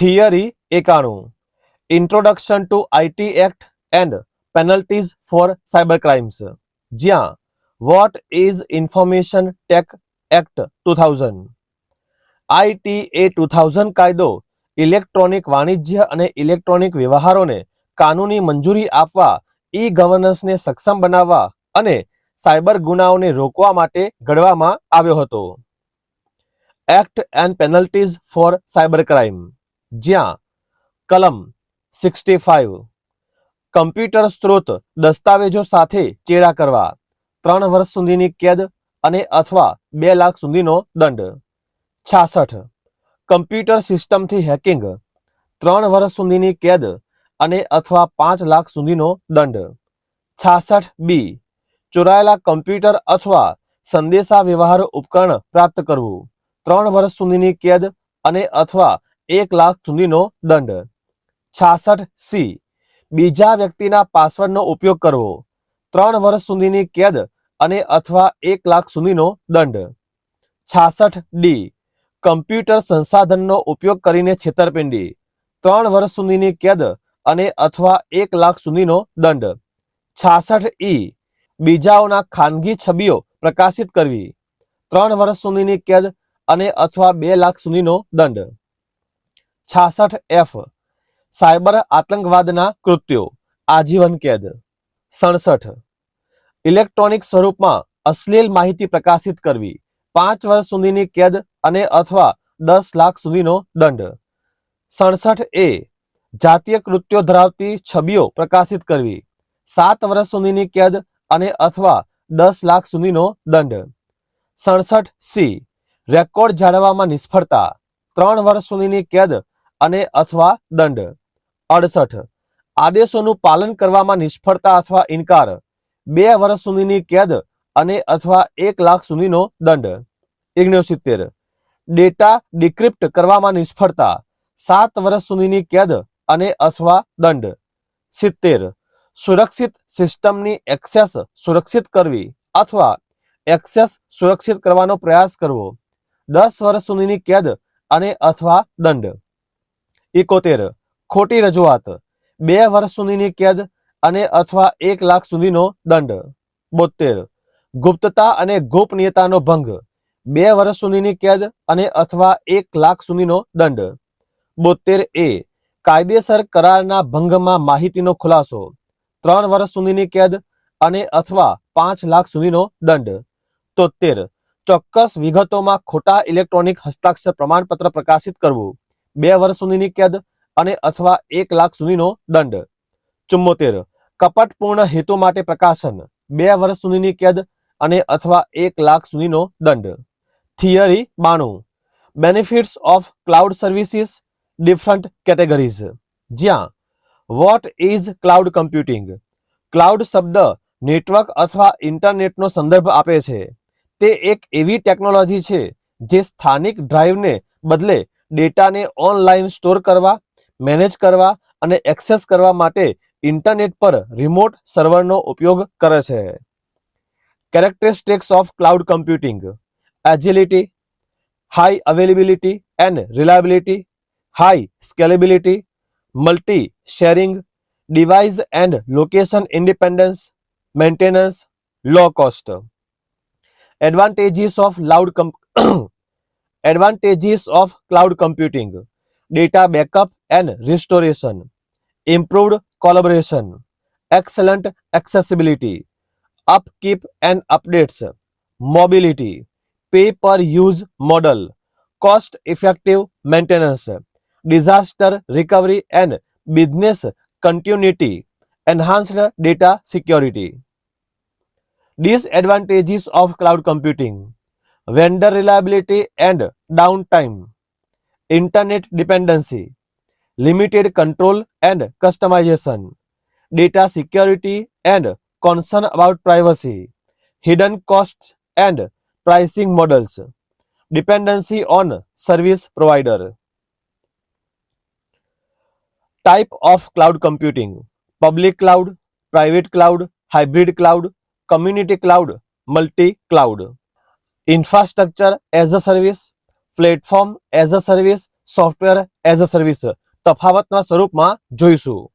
Theory 91 introduction to IT act and penalties for cyber crimes, જ્યાં what is information tech act 2000, ITA 2000 કાયદો electronic વાણિજ્ય અને electronic વ્યવહારોને કાનૂની મંજૂરી આપવા, ઈ ગવર્નન્સને સક્ષમ બનાવવા અને સાયબર ગુનાઓને રોકવા માટે ઘડવામાં આવ્યો હતો. Act and penalties for cyber crime, જ્યાં કલમ 65 કમ્પ્યુટર સ્ત્રોત દસ્તાવેજો સાથે ચેડા કરવા 3 વર્ષ સુધીની કેદ અને અથવા 2 લાખ સુધીનો દંડ. 66 કમ્પ્યુટર સિસ્ટમથી હેકિંગ 3 વર્ષ સુધીની કેદ અને અથવા 5 લાખ સુધીનો દંડ. 66B ચોરાયેલા કમ્પ્યુટર અથવા સંદેશા વ્યવહાર ઉપકરણ પ્રાપ્ત કરવું 3 વર્ષ સુધીની કેદ અને અથવા 1 લાખ સુધીનો દંડ. 66C બીજા વ્યક્તિના પાસવર્ડનો ઉપયોગ કરવો 3 વર્ષ સુધીની કેદ અને અથવા 1 લાખ સુધીનો દંડ. 66D કમ્પ્યુટર સંસાધનનો ઉપયોગ કરીને છેતરપિંડી 3 વર્ષ સુધીની કેદ અને અથવા 1 લાખ સુધીનો દંડ. 66E બીજાઓના ખાનગી છબીઓ પ્રકાશિત કરવી 3 વર્ષ સુધીની કેદ અને અથવા 2 લાખ સુધીનો દંડ. 66F સાયબર આતંકવાદના કૃત્યો આજીવન કેદ. 67 ઇલેક્ટ્રોનિક સ્વરૂપમાં અશ્લીલ માહિતી પ્રકાશિત કરવી 5 વર્ષ સુધીની કેદ અને અથવા 10 લાખ સુધીનો દંડ. 67A જાતીય કૃત્યો ધરાવતી છબીઓ પ્રકાશિત કરવી 7 વર્ષ સુધીની કેદ અને અથવા 10 લાખ સુધીનો દંડ. 67C રેકોર્ડ જાળવવામાં નિષ્ફળતા 3 વર્ષ સુધીની કેદ અને અથવા દંડ. 68 આદેશોનું પાલન કરવામાં નિષ્ફળતા અથવા ઇનકાર 2 વર્ષ સુધીની કેદ અને અથવા 1 લાખ સુધીનો દંડ. 69 ડેટા ડિક્રિપ્ટ કરવામાં નિષ્ફળતા 7 વર્ષ સુધીની કેદ અને અથવા દંડ. 70 સુરક્ષિત સિસ્ટમની એક્સેસ સુરક્ષિત કરવી અથવા એક્સેસ સુરક્ષિત કરવાનો પ્રયાસ કરવો 10 વર્ષ સુધીની કેદ અને અથવા દંડ. 71 ખોટી રજૂઆત 2 વર્ષ સુધીની કેદ અને અથવા 1 લાખ સુધીનો દંડ. 72 ગુપ્તતા અને ગોપનીયતાનો ભંગ 2 વર્ષ સુધીની કેદ અને અથવા 1 લાખ સુધીનો દંડ. 72A કાયદેસર કરારના ભંગમાં માહિતીનો ખુલાસો 3 વર્ષ સુધીની કેદ અને અથવા 5 લાખ સુધીનો દંડ. 73 ચોક્કસ વિગતોમાં ખોટા ઇલેક્ટ્રોનિક હસ્તાક્ષર પ્રમાણપત્ર પ્રકાશિત કરવું 2 વર્ષ સુધીની કેદ અને અથવા 1 લાખ સુધીનો દંડ. 74 કપટપૂર્ણ હેતુ માટે પ્રકાશન 2 વર્ષ સુધીની કેદ અને અથવા 1 લાખ સુધીનો દંડ. Theory 92 benefits of cloud services different categories, જ્યાં what is cloud computing. Cloud શબ્દ નેટવર્ક અથવા ઇન્ટરનેટનો સંદર્ભ આપે છે. તે એક એવી ટેકનોલોજી છે જે સ્થાનિક ડ્રાઈવને બદલે ડેટાને ઓનલાઈન સ્ટોર કરવા, મેનેજ કરવા અને એક્સેસ કરવા માટે ઇન્ટરનેટ પર રિમોટ સર્વરનો ઉપયોગ કરે છે. Characteristics of cloud computing: agility, high availability and reliability, high scalability, multi sharing, device and location independence, maintenance, low cost. Advantages of cloud computing: data backup and restoration, improved collaboration, excellent accessibility, upkeep and updates, mobility, pay per use model, cost effective maintenance, disaster recovery and business continuity, enhanced data security. Disadvantages of cloud computing: vendor reliability and downtime, internet dependency, limited control and customization, data security and concern about privacy, hidden costs and pricing models, dependency on service provider. Type of cloud computing: public cloud, private cloud, hybrid cloud, community cloud, multi-cloud. Infrastructure as a service, platform as a service, software as a service તફાવતના સ્વરૂપમાં જોઈશું.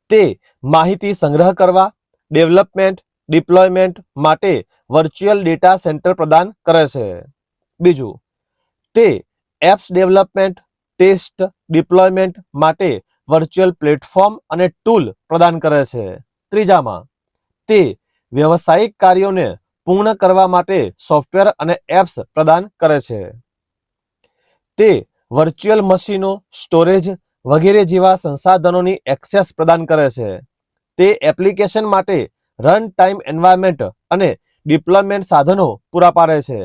તે માહિતી સંગ્રહ કરવા, development, deployment માટે virtual data centre પ્રદાન કરે છે. બીજું, તે એપ્સ ડેવલપમેન્ટ, ટેસ્ટ, ડિપ્લોયમેન્ટ માટે વર્ચ્યુઅલ પ્લેટફોર્મ અને ટૂલ પ્રદાન કરે છે. ત્રીજામાં, તે વ્યવસાયિક કાર્યોને પૂર્ણ કરવા માટે સોફ્ટવેર અને એપ્સ પ્રદાન કરે છે. તે વર્ચ્યુઅલ મશીનો, સ્ટોરેજ વગેરે જેવા સંસાધનોની એક્સેસ પ્રદાન કરે છે. તે એપ્લિકેશન માટે રન ટાઈમ એન્વાયરમેન્ટ અને ડિપ્લોયમેન્ટ સાધનો પૂરા પાડે છે.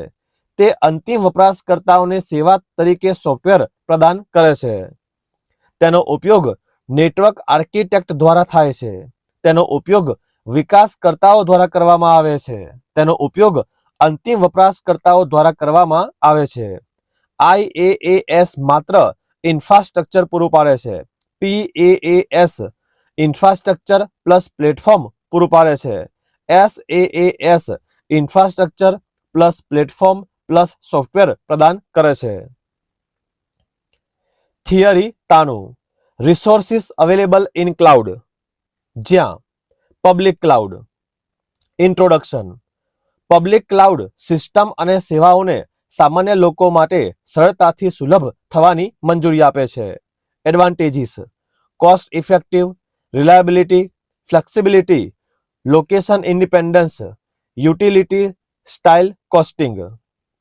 તે અંતિમ વપરાશકર્તાઓને સેવા તરીકે સોફ્ટવેર પ્રદાન કરે છે. તેનો ઉપયોગ નેટવર્ક આર્કિટેક્ટ દ્વારા થાય છે. તેનો ઉપયોગ વિકાસકર્તાઓ દ્વારા કરવામાં આવે છે. તેનો ઉપયોગ અંતિમ વપરાશકર્તાઓ દ્વારા કરવામાં આવે છે. IaaS માત્ર ઇન્ફ્રાસ્ટ્રક્ચર પૂરું પાડે છે. PaaS ઇન્ફ્રાસ્ટ્રક્ચર પ્લસ પ્લેટફોર્મ પૂરું પાડે છે. SaaS infrastructure plus platform plus software પ્રદાન કરે છે. Theory 93 resources available in cloud. જ્યાં public cloud. Introduction. Public cloud system અને સેવાઓને સામાન્ય લોકો માટે સરળતાથી સુલભ થવાની મંજૂરી આપે છે. Advantages: cost effective, reliability, flexibility, location independence, utility style costing.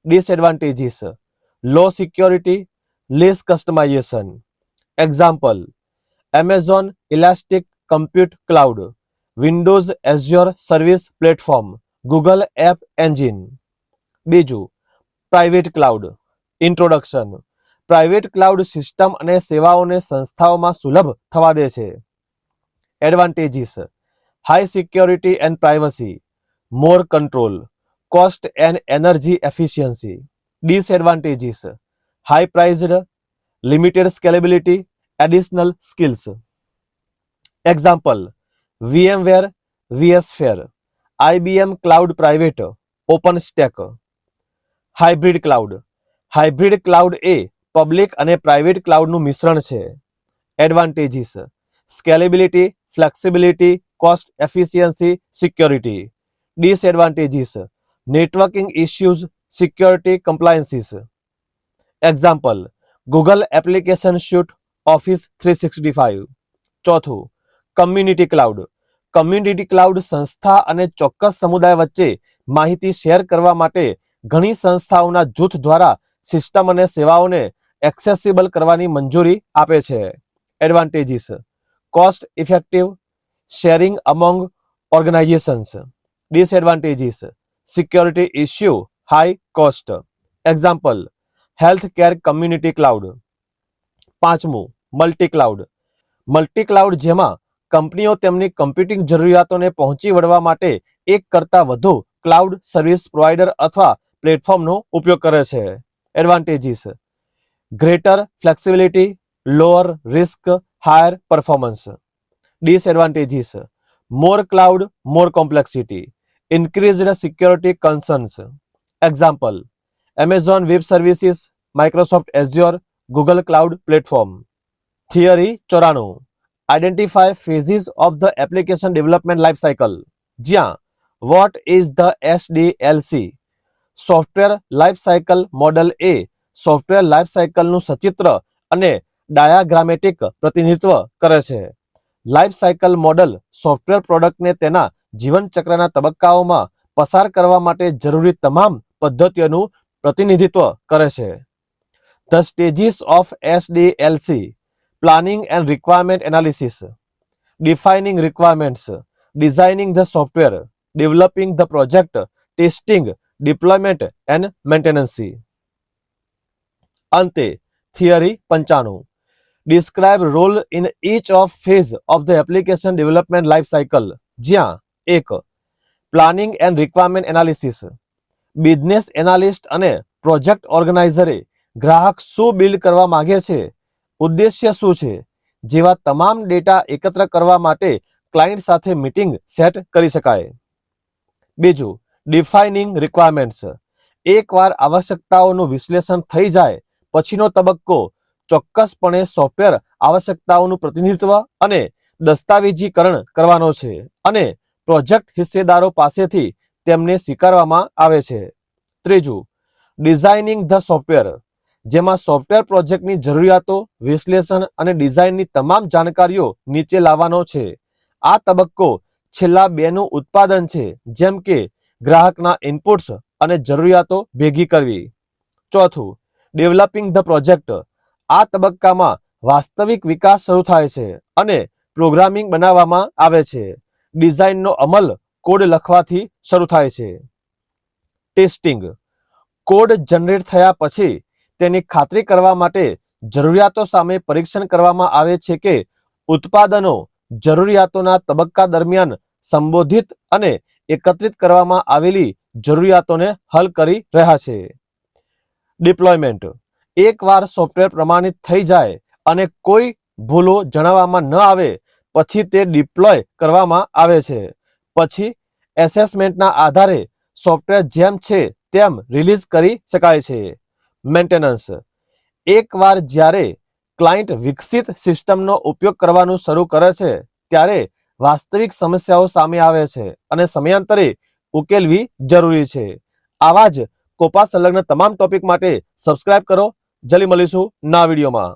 Disadvantages: low security, less customisation. Example: Amazon elastic compute cloud, Windows Azure service platform, Google app engine. બીજું, private cloud. Introduction. Private cloud system અને સેવાઓને સંસ્થાઓમાં સુલભ થવા દે છે. Advantages: high security and privacy, more control, cost and energy efficiency. Disadvantages: high priced, limited scalability, additional skills. Example: VMware, vSphere, IBM cloud private, ઓપનસ્ટેક. Hybrid cloud. Hybrid cloud એ public અને private ક્લાઉડનું મિશ્રણ છે. Advantages: scalability, flexibility, cost efficiency, security. Disadvantages: networking issues, security compliances. Example: Google application suite, office 365. ચોથું, community cloud. Community cloud સંસ્થા અને ચોક્કસ સમુદાય વચ્ચે માહિતી શેર કરવા માટે ઘણી સંસ્થાઓના જૂથ દ્વારા સિસ્ટમ અને સેવાઓને એક્સેસિબલ કરવાની મંજૂરી આપે છે. Advantages: cost effective, sharing among organisations. Disadvantages: security issue, high cost. Example: health care community cloud. પાંચમું, મલ્ટી ક્લાઉડ. મલ્ટી ક્લાઉડ જેમાં કંપનીઓ તેમની કમ્પ્યુટિંગ જરૂરિયાતોને પહોંચી વળવા માટે એક કરતાં વધુ ક્લાઉડ સર્વિસ પ્રોવાઈડર અથવા પ્લેટફોર્મનો ઉપયોગ કરે છે. Advantages: greater flexibility, lower risk, higher performance. Disadvantages: more cloud, more complexity, increased security concerns. Example: Amazon web services, Microsoft Azure, Google cloud platform. Theory 94 identify phases of the application development life cycle. જ્યાં what is the SDLC? Software life cycle model એ software life સાયકલનું સચિત્ર અને ડાયાગ્રામેટિક પ્રતિનિધિત્વ કરે છે. Life cycle model software પ્રોડક્ટને તેના જીવન ચક્રના તબક્કાઓમાં પસાર કરવા માટે જરૂરી તમામ પદ્ધતિઓનું પ્રતિનિધિત્વ કરે છે. The stages of SDLC: planning and requirement analysis, defining requirements, designing the software, developing the project, testing, deployment and maintenance. અંતે theory 95 describe role in each of phase of the application development life cycle. જ્યાં 1. Planning and requirement analysis. Business analyst અને project ઓર્ગેનાઇઝરે ગ્રાહક શું build કરવા માંગે છે, ઉદ્દેશ્ય શું છે જેવા તમામ ડેટા એકત્ર કરવા માટે ક્લાયન્ટ સાથે મીટિંગ સેટ કરી શકાય. બીજું, ડિફાઇનિંગ રિક્વાયરમેન્ટ્સ. એકવાર આવશ્યકતાઓનું વિશ્લેષણ થઈ જાય પછીનો તબક્કો ચોક્કસપણે સોફ્ટવેર આવશ્યકતાઓનું પ્રતિનિધિત્વ અને દસ્તાવેજીકરણ કરવાનો છે અને પ્રોજેક્ટ હિસ્સેદારો પાસેથી તેમને સ્વીકારવામાં આવે છે. ત્રીજું, ડિઝાઇનિંગ ધ સોફ્ટવેર, જેમાં સોફ્ટવેર પ્રોજેક્ટની જરૂરિયાતો, વિશ્લેષણ અને ડિઝાઇનની તમામ જાણકારીઓ નીચે લાવવાનો છે. આ તબક્કો છેલ્લા બેનું ઉત્પાદન છે, જેમ કે ગ્રાહકના ઇનપુટ્સ અને જરૂરિયાતો ભેગી કરવી. ચોથું, ડેવલપિંગ ધ પ્રોજેક્ટ. આ તબક્કામાં વાસ્તવિક વિકાસ શરૂ થાય છે અને પ્રોગ્રામિંગ બનાવવામાં આવે છે. ડિઝાઇનનો અમલ કોડ લખવાથી શરૂ થાય છે. ટેસ્ટિંગ. કોડ જનરેટ થયા પછી તેની ખાતરી કરવા માટે જરૂરિયાતો સામે પરીક્ષણ કરવામાં આવે છે કે ઉત્પાદનો જરૂરિયાતોના તબક્કા દરમિયાન સંબોધિત અને એકત્રિત કરવામાં આવેલી જરૂરિયાતોને હલ કરી રહ્યા છે. ડિપ્લોયમેન્ટ. એકવાર સોફ્ટવેર પ્રમાણિત થઈ જાય અને કોઈ ભૂલો જણાવવામાં ન આવે પછી તે ડિપ્લોય કરવામાં આવે છે. પછી એસેસમેન્ટના આધારે સોફ્ટવેર જેમ છે તેમ રિલીઝ કરી શકાય છે. મેન્ટેનન્સ. એકવાર જ્યારે ક્લાયન્ટ વિકસિત સિસ્ટમનો ઉપયોગ કરવાનું શરૂ કરે છે ત્યારે વાસ્તવિક સમસ્યાઓ સામે આવે છે અને સમયાંતરે ઉકેલવી જરૂરી છે. આવા જ કોપા સંલગ્ન તમામ ટોપિક માટે સબસ્ક્રાઇબ કરો. જલ્દી મળીશું નવા વિડીયોમાં.